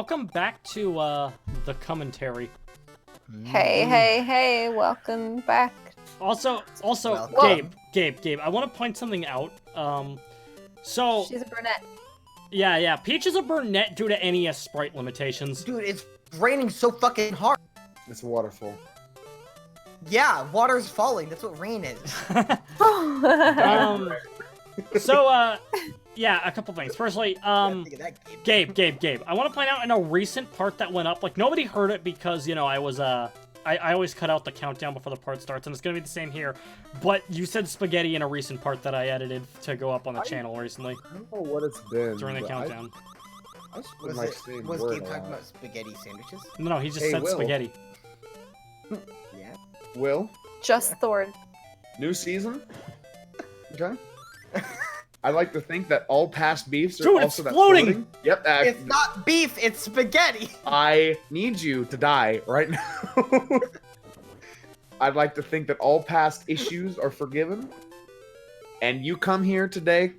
welcome back to the commentary. Hey, welcome back. Also, Welcome. Gabe, I want to point something out. So She's a brunette. Yeah, Peach is a brunette due to NES sprite limitations. Dude, it's raining so fucking hard. It's a waterfall. Yeah, water's falling. That's what rain is. Yeah, a couple things. Firstly, Think of that, Gabe. Gabe. I want to point out in a recent part that went up, like, nobody heard it because, you know, I always cut out the countdown before the part starts, and it's gonna be the same here. But you said spaghetti in a recent part that I edited to go up on the channel recently. I don't know what it's been. During the countdown. I just Was Gabe talking about spaghetti sandwiches? No, he just Hey, said Will. spaghetti. Yeah. Will, Just Thorn. new season? Okay. I like to think that all past beefs are Dude, also it's that floating! Yep, It's not beef, it's spaghetti! I need you to die right now. I'd like to think that all past issues are forgiven. And you come here today,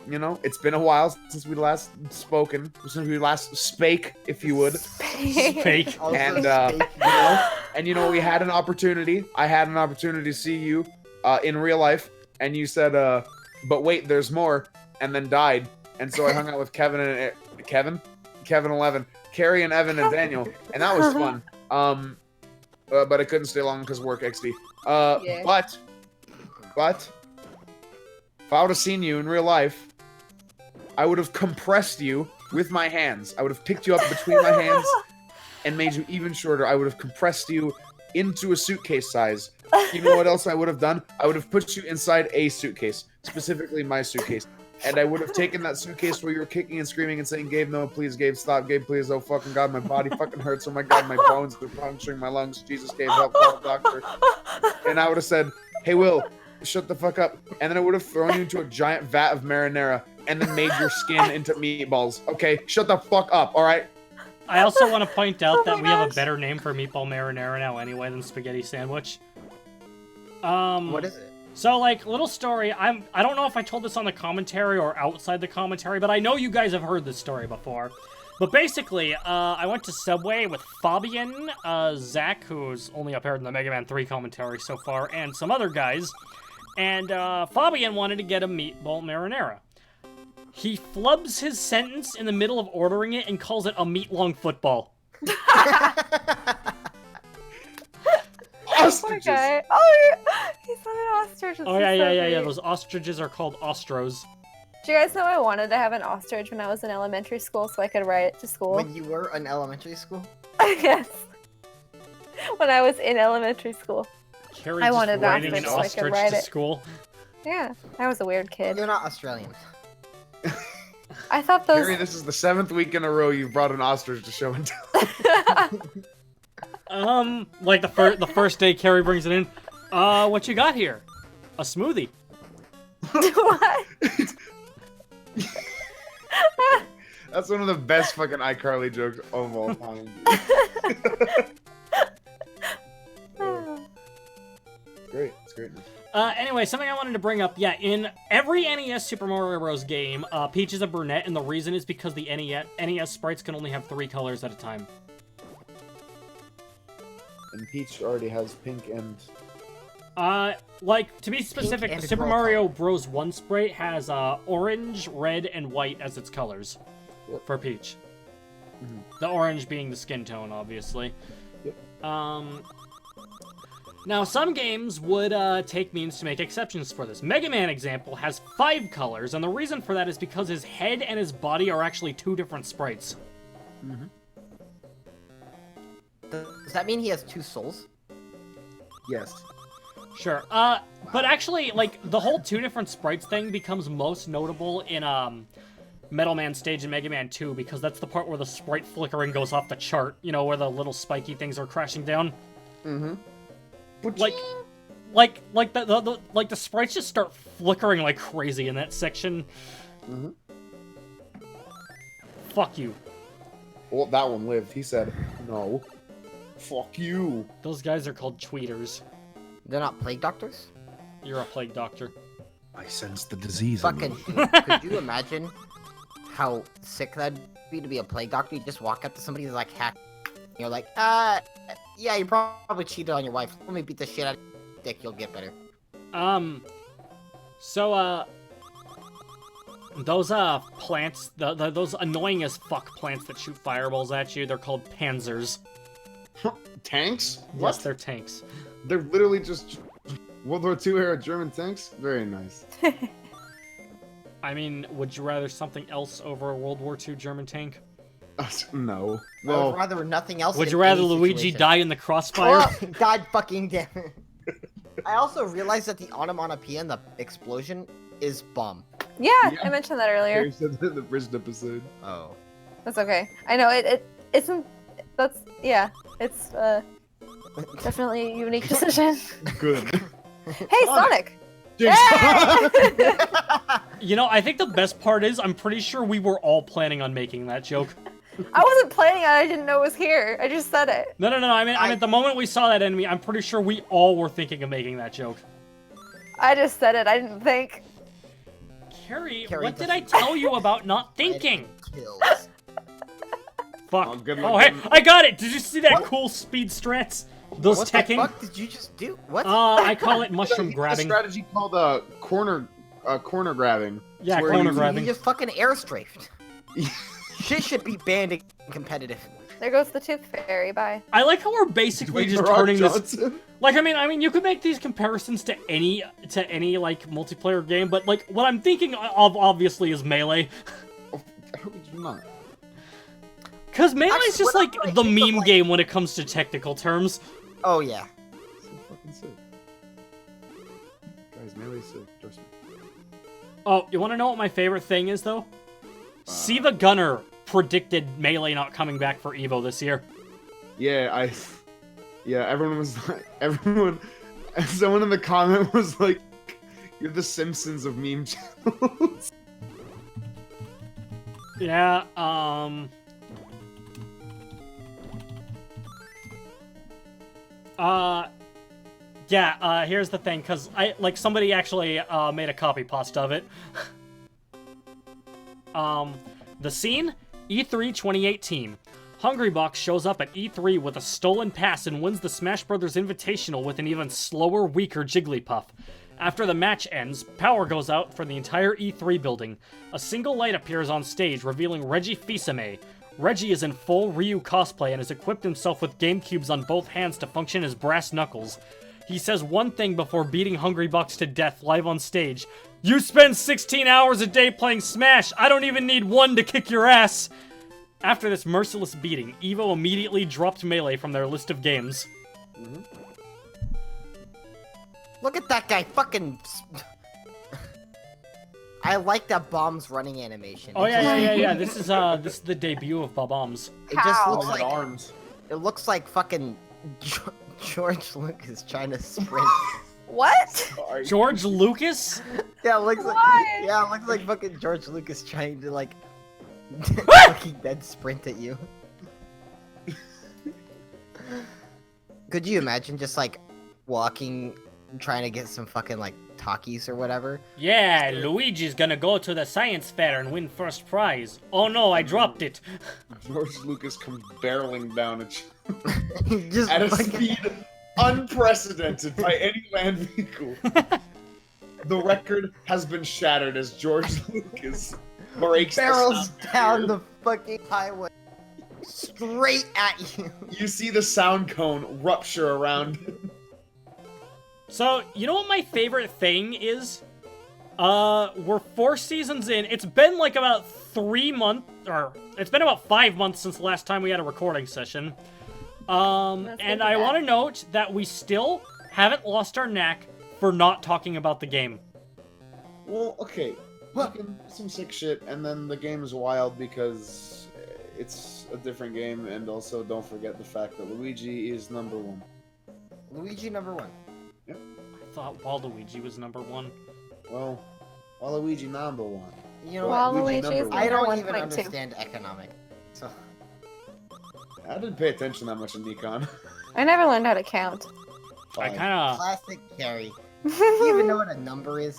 you know, it's been a while since we last spoken, since we last spake, if you would. Fake. Also And, steak, you know? And you know, we had an opportunity. I had an opportunity to see you in real life, and you said, but wait, there's more, and then died. And so I hung out with Kevin 11, Carrie and Evan and Daniel, and that was fun. But I couldn't stay long because work XD. Yeah. But if I would have seen you in real life, I would have compressed you with my hands. I would have picked you up between my hands and made you even shorter. I would have compressed you into a suitcase size. You know what else I would have done? I would have put you inside a suitcase, specifically my suitcase. And I would have taken that suitcase where you were kicking and screaming and saying, Gabe, no, please, Gabe, stop, Gabe, please, oh fucking god, my body fucking hurts, oh my god, my bones are puncturing my lungs, Jesus, Gabe, help, call a doctor. And I would have said, hey, Will, shut the fuck up. And then I would have thrown you into a giant vat of marinara and then made your skin into meatballs. Okay, shut the fuck up, alright? I also want to point out Oh that my we have a gosh. better name for meatball marinara now anyway than spaghetti sandwich. What is it? So, like, little story, I don't know if I told this on the commentary or outside the commentary, but I know you guys have heard this story before. But basically, I went to Subway with Fabian, Zach, who's only appeared in the Mega Man 3 commentary so far, and some other guys. And Fabian wanted to get a meatball marinara. He flubs his sentence in the middle of ordering it and calls it a meat-long football. Poor Ostriches! guy. Oh, he's not an ostrich. This Oh, is yeah, so yeah. great. Those ostriches are called ostros. Do you guys know I wanted to have an ostrich when I was in elementary school so I could ride it to school? When you were in elementary school? Yes. When I was in elementary school. Carrie I just wanted an riding an ostrich so I could ostrich ride to it. school. Yeah, I was a weird kid. You're not Australian. I thought those... Harry, this is the 7th week in a row you've brought an ostrich to show and tell. Like the first day Carrie brings it in. What you got here? A smoothie. What? That's one of the best fucking iCarly jokes of all time. Great, it's great. Anyway, something I wanted to bring up. Yeah, in every NES Super Mario Bros. Game, Peach is a brunette, and the reason is because the NES sprites can only have 3 colors at a time. And Peach already has pink and... Like, to be specific, and the Super girl Mario Bros. 1 sprite has, orange, red, and white as its colors. Yep. For Peach. Mhm. The orange being the skin tone, obviously. Yep. Now, some games would, take means to make exceptions for this. Mega Man example has 5 colors, and the reason for that is because his head and his body are actually 2 different sprites. Mm-hmm. Does that mean he has 2 souls? Yes. Sure. But actually, like, the whole 2 different sprites thing becomes most notable in, Metal Man stage in Mega Man 2, because that's the part where the sprite flickering goes off the chart, you know, where the little spiky things are crashing down. Mm-hmm. Like the sprites just start flickering like crazy in that section. Mm-hmm. Fuck you. Well, that one lived. He said, no. Fuck you. Those guys are called tweeters. They're not plague doctors? You're a plague doctor. I sense the disease. Fucking dude, could you imagine how sick that'd for you to be a plague doctor, you just walk up to somebody who's like hack. You're like, yeah, you probably cheated on your wife. Let me beat the shit out of your dick. You'll get better. So, those, plants, those annoying as fuck plants that shoot fireballs at you, they're called panzers. Tanks? Yes, they're tanks. They're literally just World War II era German tanks? Very nice. I mean, would you rather something else over a World War II German tank? No. I would Well, rather nothing else. Would in you rather any Luigi situation. die in the crossfire? Oh, God fucking damn it. I also realized that the onomatopoeia in the explosion is bomb. Yeah, Yeah. I mentioned that earlier. Harry said that in the first episode. Oh. That's okay. I know it isn't. That's yeah. It's definitely a unique decision. Good. Hey, Sonic! Jinx. Hey! You know, I think the best part is I'm pretty sure we were all planning on making that joke. I wasn't planning on it. I didn't know it was here. I just said it. No. I mean, the moment we saw that enemy, I'm pretty sure we all were thinking of making that joke. I just said it. I didn't think. Carrie, Carrie what did I tell you about not thinking? Kills. Fuck. Oh, good Oh, luck hey, getting- I got it! Did you see that cool speed strats? Those What teching? the fuck did you just do? What? I call it mushroom A grabbing. strategy called corner grabbing. Yeah, It's where corner you- grabbing. You just fucking airstrafed. Shit should be banned in competitive. There goes the Tooth Fairy. Bye. I like how we're basically Dwayne just The Rock turning this. Johnson. Like, I mean, you could make these comparisons to any like multiplayer game, but like what I'm thinking of obviously is Melee, How could you not? because Melee is Actually, just what like I'm the thinking of, meme like- game when it comes to technical terms. Oh yeah. So fucking sick. Guys, Melee's sick. Trust me. Oh, you want to know what my favorite thing is though? See the Gunner predicted Melee not coming back for Evo this year. Yeah, everyone was like, someone in the comment was like, you're the Simpsons of meme channels. Yeah, here's the thing, because somebody actually made a copy pasta of it. The scene, E3 2018. Hungrybox shows up at E3 with a stolen pass and wins the Smash Bros. Invitational with an even slower, weaker Jigglypuff. After the match ends, power goes out for the entire E3 building. A single light appears on stage, revealing Reggie Fils-Aimé. Reggie is in full Ryu cosplay and has equipped himself with GameCubes on both hands to function as brass knuckles. He says one thing before beating Hungrybox to death live on stage. "You spend 16 hours a day playing Smash! I don't even need one to kick your ass!" After this merciless beating, Evo immediately dropped Melee from their list of games. Look at that guy fucking. I like that bomb's running animation. Oh yeah. This is the debut of Bob-Ombs. It just How? looks Oh, my like arms. it looks like fucking George Lucas trying to sprint. What? Sorry. George Lucas? Yeah, it looks like Why? yeah, it looks like fucking George Lucas trying to like fucking dead sprint at you. Could you imagine just like walking, trying to get some fucking like Takis or whatever? Yeah, Luigi's gonna go to the science fair and win first prize. Oh no, I dropped it. George Lucas comes barreling down Just at a fucking- speed unprecedented by any land vehicle. The record has been shattered as George Lucas breaks barrels the sound down barrier. the fucking highway straight at you. You see the sound cone rupture around him. So, you know what my favorite thing is? We're 4 seasons in. It's been like about 3 months, or it's been about 5 months since the last time we had a recording session. And I want to note that we still haven't lost our knack for not talking about the game. Well, okay. Fucking some sick shit, and then the game is wild because it's a different game, and also don't forget the fact that Luigi is number 1. Luigi #1. I thought Waluigi was number 1. Well, Waluigi number 1. You know what? Luigi Waluigi number is one. I don't 1.2. even understand economic. So I didn't pay attention that much in Nikon. I never learned how to count. I Fine. kind of... classic Carrie. Do you even know what a number is?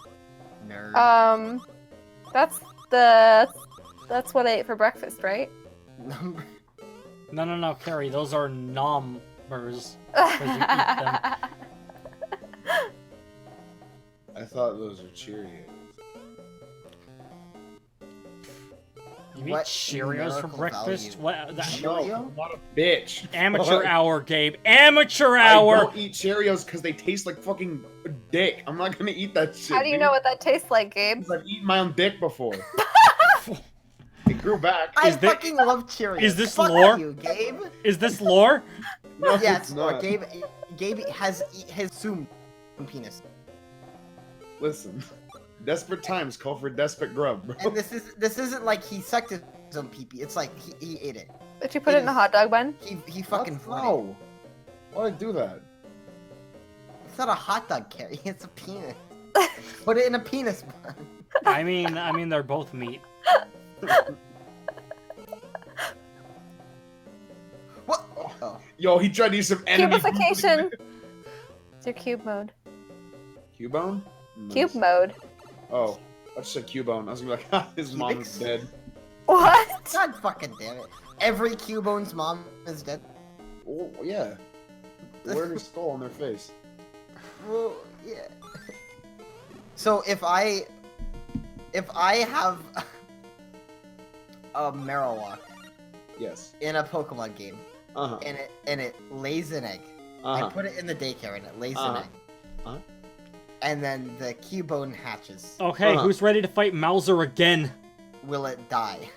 Nerd. That's what I ate for breakfast, right? Number. No, Carrie, those are numbers. Because you eat them. I thought those were Cheerios. You eat What Cheerios for numerical breakfast? value? What? That, Cheerio? No, I'm not a bitch. amateur Fuck. hour, Gabe. Amateur I hour! don't eat Cheerios because they taste like fucking dick. I'm not gonna eat that shit. How do you know what that tastes like, Gabe? Because I've eaten my own dick before. It grew back. I Is thi- fucking love Cheerios. is this Fuck lore? you, Gabe. Is this lore? No, Yes, it's or not. Gabe has his assumed penis. Listen, desperate times call for desperate grub, bro. And this isn't like he sucked his own pee-pee. It's like he ate it. Did you put it in a hot dog bun? He fucking What? farted. No. Why'd I do that? It's not a hot dog, Carrie. It's a penis. Put it in a penis bun. I mean, they're both meat. What? Oh. Yo, he tried to use some enemy. Cubification. It's your cube mode. Cubone? Cube Nice. mode. Oh, I just said Cubone. I was gonna be like, ha, his mom is Cubix? dead. What? God fucking damn it. Every Cubone's mom is dead. Oh, yeah. Wear her skull on their face. Well, yeah. So if I have a Marowak Yes. in a Pokemon game Uh-huh. and it lays an egg, I Uh-huh. put it in the daycare and it lays Uh-huh. an egg. Uh-huh. And then the Cubone hatches. Okay, Uh-huh. who's ready to fight Mauser again? Will it die?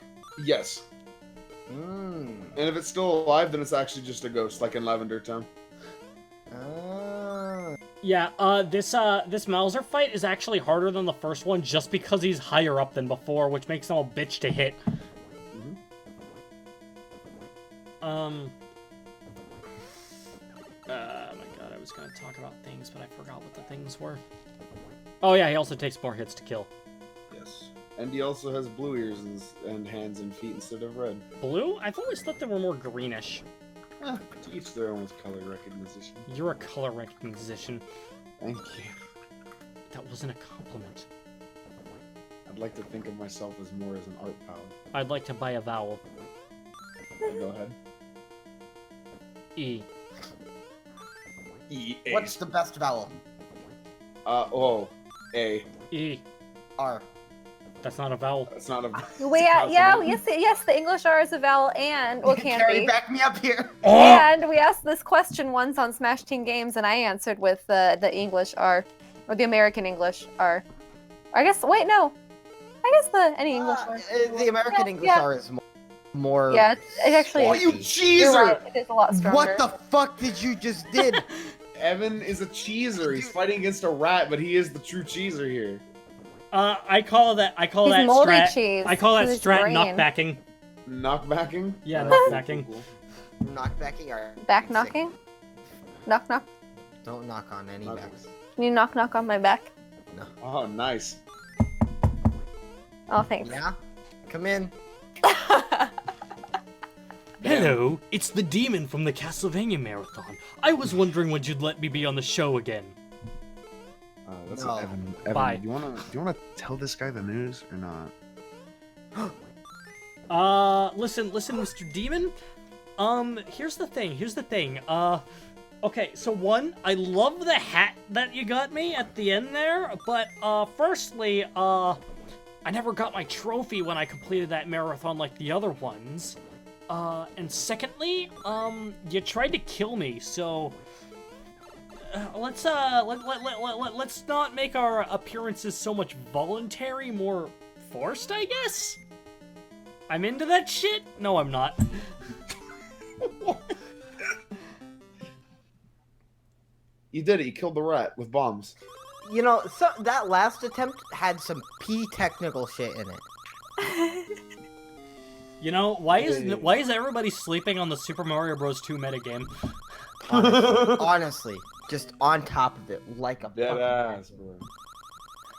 Yes. Mmm. And if it's still alive, then it's actually just a ghost, like in Lavender Town. Ah. Yeah, this Mauser fight is actually harder than the first one just because he's higher up than before, which makes him a bitch to hit. Mhm. My god, I was gonna talk about things, but I forgot what the things were. Oh yeah, he also takes more hits to kill. Yes. And he also has blue ears and hands and feet instead of red. Blue? I've always thought they were more greenish. To each their own with color recognition. You're a color recognition. Thank you. That wasn't a compliment. I'd like to think of myself as more as an art palette. I'd like to buy a vowel. Go ahead. E. E-A. What's the best vowel? A. E. R. That's not a vowel. That's not a... Yes, the English R is a vowel and, well, can Carrie, be. back me up here. And we asked this question once on Smash Team Games, and I answered with the English R, or the American English R. I guess, wait, no. I guess any English R. The American Yeah, English yeah. R is more. Yeah, it actually Oh, is. you You're cheeser! right, it is a lot stronger. What the fuck did you just did? Evan is a cheeser. He's fighting against a rat, but he is the true cheeser here. I call that He's that moldy strat. cheese. I call that with his strat brain. knockbacking. Knockbacking? Yeah, Oh, knockbacking. cool. Knockbacking or Back knocking? Knock knock. Don't knock on any Okay. backs. Can you knock knock on my back? Oh, nice. Oh, thanks. Yeah? Come in. Hello, it's the demon from the Castlevania Marathon. I was wondering when you'd let me be on the show again. That's No. Evan. Bye. Do you wanna tell this guy the news or not? Listen, Mr. Demon. Here's the thing. Okay, so one, I love the hat that you got me at the end there, but, firstly, I never got my trophy when I completed that marathon like the other ones. And secondly, you tried to kill me, so... let's not make our appearances so much voluntary, more forced, I guess? I'm into that shit? No, I'm not. You did it. You killed the rat with bombs. You know, so that last attempt had some technical shit in it. You know, why is Hey. why is everybody sleeping on the Super Mario Bros. 2 metagame? Honestly, just on top of it, like a Dead fucking ass, bro.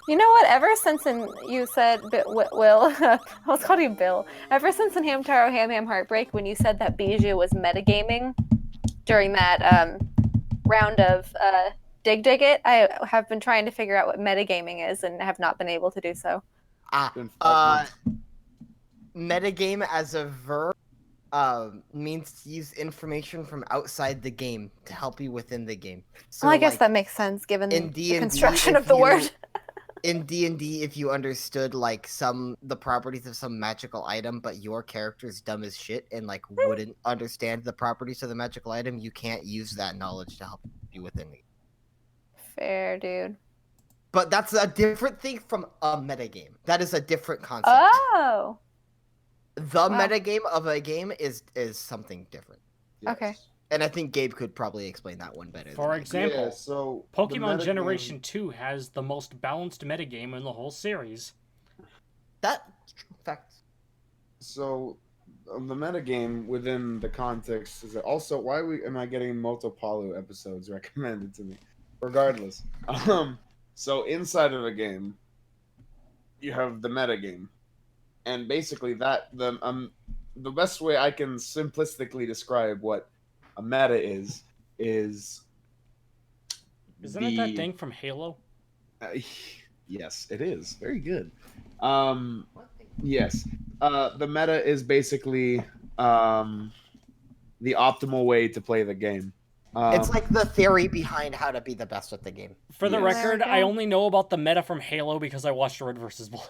You know what? Ever since you said Will, I was calling you Bill. Ever since in Hamtaro Ham Heartbreak, when you said that Bijou was metagaming during that round of Dig It, I have been trying to figure out what metagaming is and have not been able to do so. Been 5 months. Metagame as a verb means to use information from outside the game to help you within the game. So, Well, I guess like, that makes sense given in the D&D, construction if of the you- word. In D&D, if you understood like the properties of some magical item, but your character's dumb as shit and like wouldn't understand the properties of the magical item, you can't use that knowledge to help you within it. Fair, dude. But that's a different thing from a metagame. That is a different concept. Oh. The Wow. metagame of a game is something different. Okay. And I think Gabe could probably explain that one better. For than I could. example, Yeah, so the Pokemon metagame- Generation 2 has the most balanced metagame in the whole series. That's true fact. So the metagame within the context is that also why am I getting Motopalu episodes recommended to me? Regardless. So inside of a game, you have the metagame. And basically the best way I can simplistically describe what a meta is Isn't it that thing from Halo? Yes, it is. Very good. Yes. The meta is basically the optimal way to play the game. It's like the theory behind how to be the best at the game. For the Yes. record, There we I go. only know about the meta from Halo because I watched Red vs. Blue.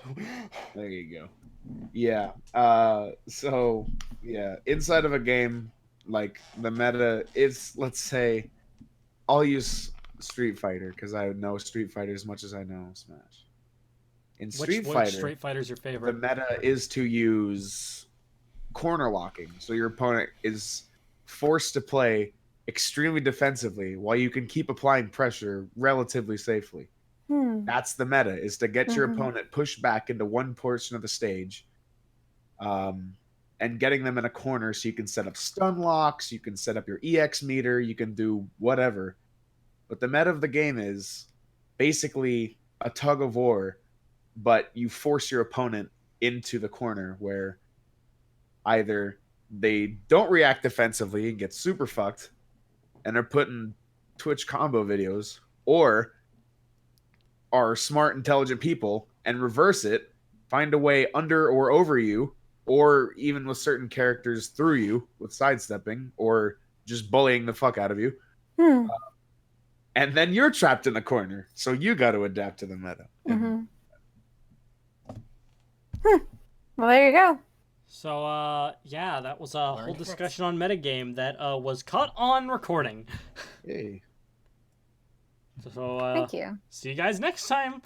There you go. Yeah. So yeah, inside of a game, like the meta is, let's say, I'll use Street Fighter because I know Street Fighter as much as I know Smash. In Street Which Fighter, Street Fighter's your the favorite? meta is to use corner locking, so your opponent is forced to play extremely defensively while you can keep applying pressure relatively safely. That's the meta, is to get your Mhm. opponent pushed back into one portion of the stage, and getting them in a corner so you can set up stun locks, you can set up your EX meter, you can do whatever. But the meta of the game is basically a tug of war, but you force your opponent into the corner where either they don't react defensively and get super fucked and are put in Twitch combo videos, or are smart, intelligent people and reverse it, find a way under or over you, or even with certain characters through you with sidestepping or just bullying the fuck out of you. And then you're trapped in the corner, so you got to adapt to the meta. Well, there you go. So, yeah, that was a whole Learned bits. discussion on metagame that was caught on recording. Yay. So, Thank you. see you guys next time.